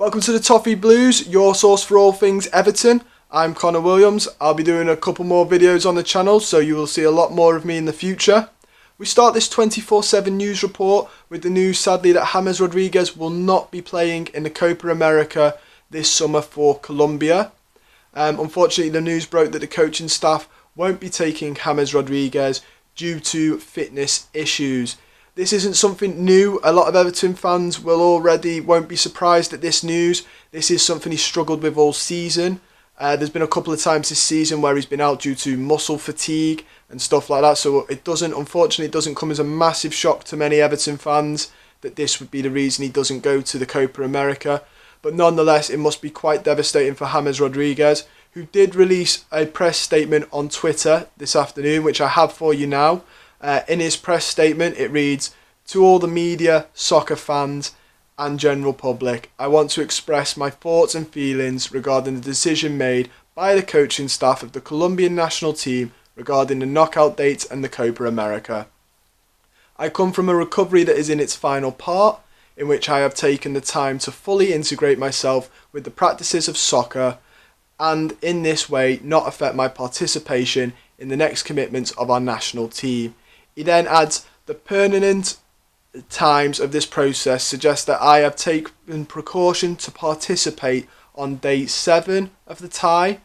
Welcome to the Toffee Blues, your source for all things Everton. I'm Connor Williams. I'll be doing a couple more videos on the channel, so you will see a lot more of me in the future. We start this 24/7 news report with the news, sadly, that James Rodriguez will not be playing in the Copa America this summer for Colombia. Unfortunately, the news broke that the coaching staff won't be taking James Rodriguez due to fitness issues. This isn't something new. A lot of Everton fans won't be surprised at this news. This is something he struggled with all season. There's been a couple of times this season where he's been out due to muscle fatigue and stuff like that. So unfortunately, it doesn't come as a massive shock to many Everton fans that this would be the reason he doesn't go to the Copa America. But nonetheless, it must be quite devastating for James Rodriguez, who did release a press statement on Twitter this afternoon, which I have for you now. In his press statement, it reads, "To all the media, soccer fans and general public, I want to express my thoughts and feelings regarding the decision made by the coaching staff of the Colombian national team regarding the knockout dates and the Copa America. I come from a recovery that is in its final part, in which I have taken the time to fully integrate myself with the practices of soccer and in this way not affect my participation in the next commitments of our national team." He then adds, "The pertinent times of this process suggest that I have taken precaution to participate on day 7 of the tie.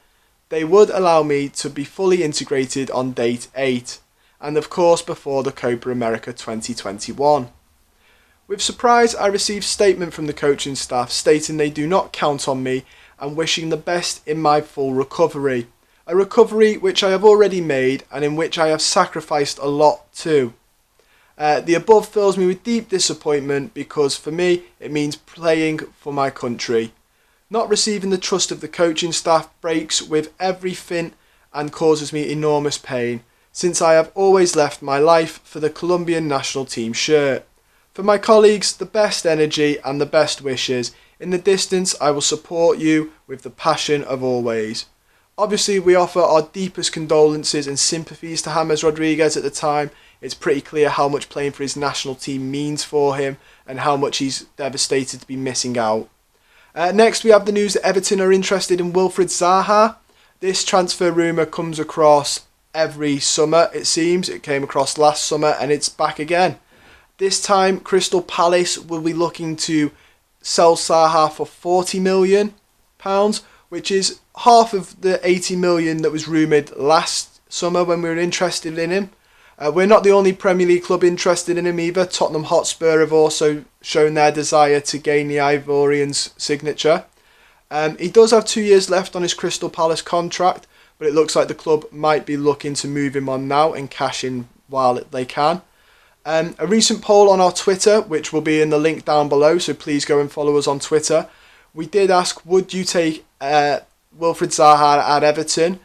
They would allow me to be fully integrated on date 8, and of course before the Copa America 2021. With surprise, I received statement from the coaching staff stating they do not count on me and wishing the best in my full recovery. A recovery which I have already made and in which I have sacrificed a lot too. The above fills me with deep disappointment because for me it means playing for my country. Not receiving the trust of the coaching staff breaks with everything and causes me enormous pain, since I have always left my life for the Colombian national team shirt. For my colleagues, the best energy and the best wishes. In the distance, I will support you with the passion of always." Obviously, we offer our deepest condolences and sympathies to James Rodriguez at the time. It's pretty clear how much playing for his national team means for him and how much he's devastated to be missing out. Next, we have the news that Everton are interested in Wilfried Zaha. This transfer rumour comes across every summer, it seems. It came across last summer and it's back again. This time, Crystal Palace will be looking to sell Zaha for £40 million, which is half of the 80 million that was rumoured last summer when we were interested in him. We're not the only Premier League club interested in him either. Tottenham Hotspur have also shown their desire to gain the Ivorian's signature. He does have 2 years left on his Crystal Palace contract, but it looks like the club might be looking to move him on now and cash in while they can. A recent poll on our Twitter, which will be in the link down below, so please go and follow us on Twitter. We did ask, would you take Wilfried Zaha at Everton?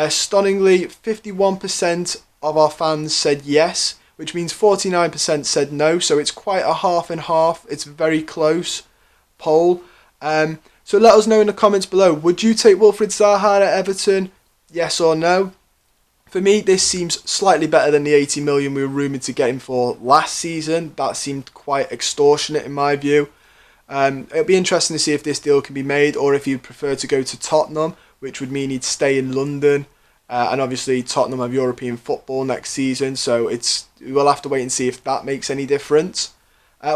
Stunningly, 51% of our fans said yes, which means 49% said no, so it's quite a half and half. It's a very close poll. So let us know in the comments below, would you take Wilfried Zaha at Everton? Yes or no? For me, this seems slightly better than the 80 million we were rumoured to get him for last season. That seemed quite extortionate in my view. It'll be interesting to see if this deal can be made or if he'd prefer to go to Tottenham, which would mean he'd stay in London. And obviously Tottenham have European football next season, so we'll have to wait and see if that makes any difference.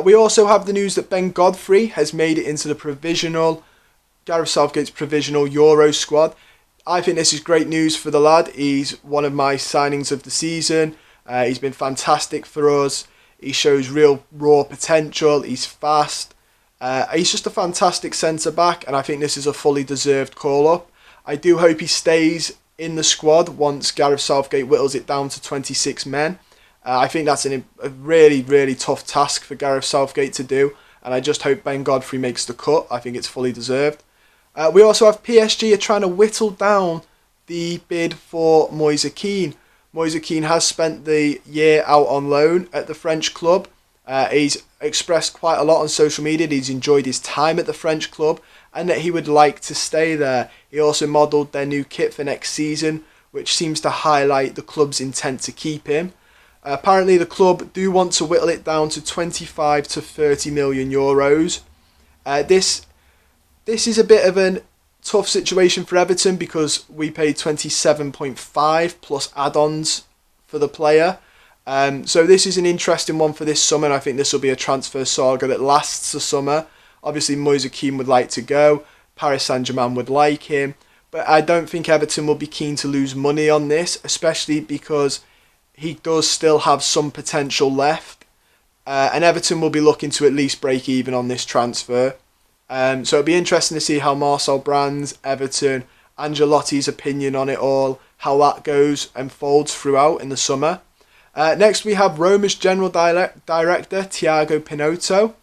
We also have the news that Ben Godfrey has made it into the Gareth Southgate's provisional Euro squad. I think this is great news for the lad. He's one of my signings of the season. He's been fantastic for us. He shows real raw potential. He's fast. He's just a fantastic centre-back, and I think this is a fully deserved call-up. I do hope he stays in the squad once Gareth Southgate whittles it down to 26 men. I think that's a really, really tough task for Gareth Southgate to do, and I just hope Ben Godfrey makes the cut. I think it's fully deserved. We also have PSG are trying to whittle down the bid for Moise Kean. Moise Kean has spent the year out on loan at the French club. He's expressed quite a lot on social media that he's enjoyed his time at the French club and that he would like to stay there. He also modelled their new kit for next season, which seems to highlight the club's intent to keep him. Apparently the club do want to whittle it down to 25 to 30 million euros. This This is a bit of a tough situation for Everton because we paid 27.5 plus add-ons for the player. So this is an interesting one for this summer, and I think this will be a transfer saga that lasts the summer. Obviously, Moise Kean would like to go. Paris Saint-Germain would like him. But I don't think Everton will be keen to lose money on this, especially because he does still have some potential left. And Everton will be looking to at least break even on this transfer. So it'll be interesting to see how Marcel Brands, Everton, Ancelotti's opinion on it all, how that goes and folds throughout in the summer. Next we have Roma's General Director, Thiago Pinotto,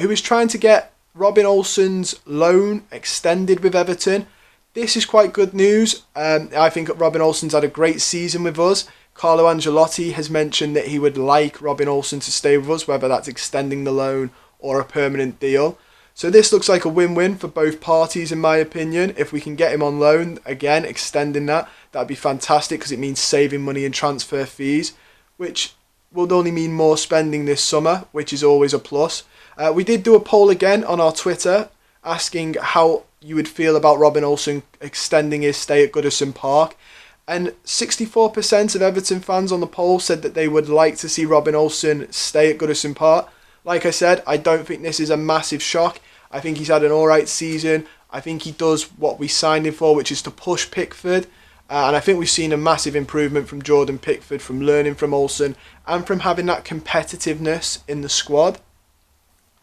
who is trying to get Robin Olsen's loan extended with Everton. This is quite good news. I think Robin Olsen's had a great season with us. Carlo Ancelotti has mentioned that he would like Robin Olsen to stay with us, whether that's extending the loan or a permanent deal. So this looks like a win-win for both parties, in my opinion. If we can get him on loan, again, extending that'd be fantastic because it means saving money in transfer fees, which will only mean more spending this summer, which is always a plus. We did do a poll again on our Twitter asking how you would feel about Robin Olsen extending his stay at Goodison Park. And 64% of Everton fans on the poll said that they would like to see Robin Olsen stay at Goodison Park. Like I said, I don't think this is a massive shock. I think he's had an alright season. I think he does what we signed him for, which is to push Pickford. And I think we've seen a massive improvement from Jordan Pickford, from learning from Olsen, and from having that competitiveness in the squad.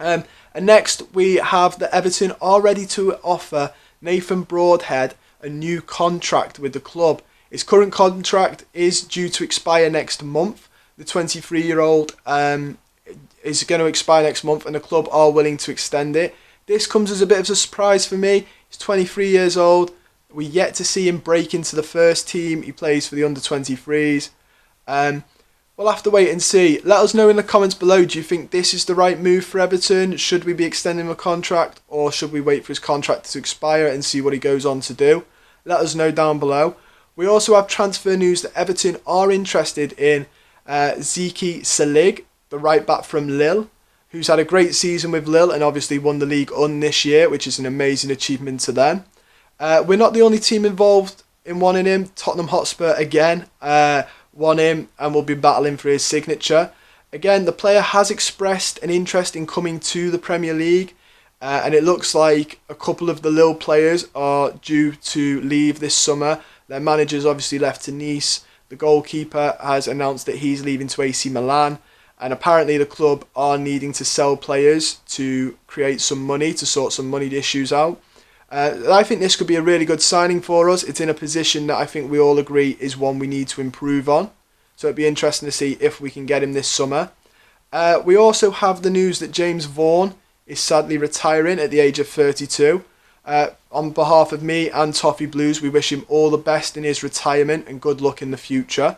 And next we have that Everton are ready to offer Nathan Broadhead a new contract with the club. His current contract is due to expire next month. The 23-year-old is going to expire next month, and the club are willing to extend it. This comes as a bit of a surprise for me. He's 23 years old. We're yet to see him break into the first team. He plays for the under-23s. We'll have to wait and see. Let us know in the comments below, do you think this is the right move for Everton? Should we be extending him a contract, or should we wait for his contract to expire and see what he goes on to do? Let us know down below. We also have transfer news that Everton are interested in Zeki Selig, the right back from Lille, who's had a great season with Lille and obviously won the League Un this year, which is an amazing achievement to them. We're not the only team involved in wanting him. Tottenham Hotspur again want him and will be battling for his signature. Again, the player has expressed an interest in coming to the Premier League, and it looks like a couple of the Lille players are due to leave this summer. Their manager's obviously left to Nice. The goalkeeper has announced that he's leaving to AC Milan. And apparently the club are needing to sell players to create some money, to sort some money issues out. I think this could be a really good signing for us. It's in a position that I think we all agree is one we need to improve on. So it'd be interesting to see if we can get him this summer. We also have the news that James Vaughan is sadly retiring at the age of 32. On behalf of me and Toffee Blues, we wish him all the best in his retirement and good luck in the future.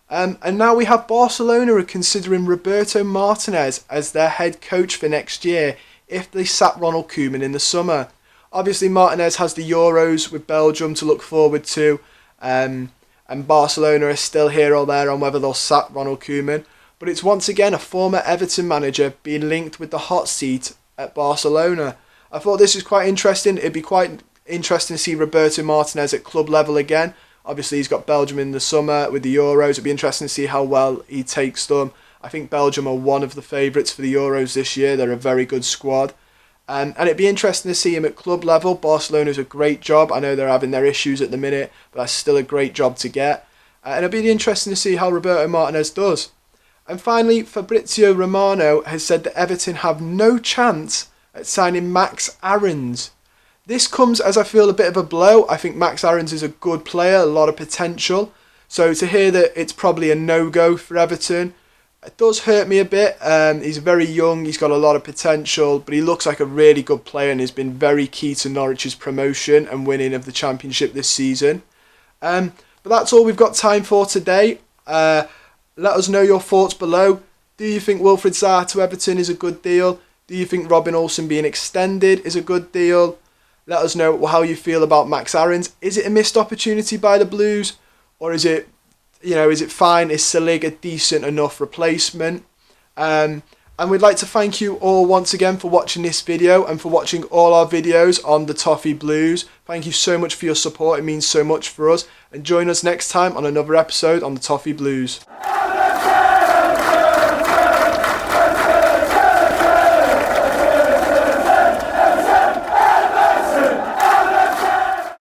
And now we have Barcelona are considering Roberto Martinez as their head coach for next year if they sack Ronald Koeman in the summer. Obviously Martinez has the Euros with Belgium to look forward to, and Barcelona are still here or there on whether they'll sack Ronald Koeman. But it's once again a former Everton manager being linked with the hot seat at Barcelona. I thought this was quite interesting. It'd be quite interesting to see Roberto Martinez at club level again. Obviously, he's got Belgium in the summer with the Euros. It'd be interesting to see how well he takes them. I think Belgium are one of the favourites for the Euros this year. They're a very good squad. And it'd be interesting to see him at club level. Barcelona's a great job. I know they're having their issues at the minute, but that's still a great job to get. And it'd be interesting to see how Roberto Martinez does. And finally, Fabrizio Romano has said that Everton have no chance at signing Max Aarons. This comes as I feel a bit of a blow. I think Max Aarons is a good player, a lot of potential. So to hear that it's probably a no-go for Everton, it does hurt me a bit. He's very young, he's got a lot of potential, but he looks like a really good player and has been very key to Norwich's promotion and winning of the Championship this season. But that's all we've got time for today. Let us know your thoughts below. Do you think Wilfried Zaha to Everton is a good deal? Do you think Robin Olsen being extended is a good deal? Let us know how you feel about Max Aarons. Is it a missed opportunity by the Blues? Or is it fine? Is Selig a decent enough replacement? And And we'd like to thank you all once again for watching this video and for watching all our videos on the Toffee Blues. Thank you so much for your support, it means so much for us. And join us next time on another episode on the Toffee Blues.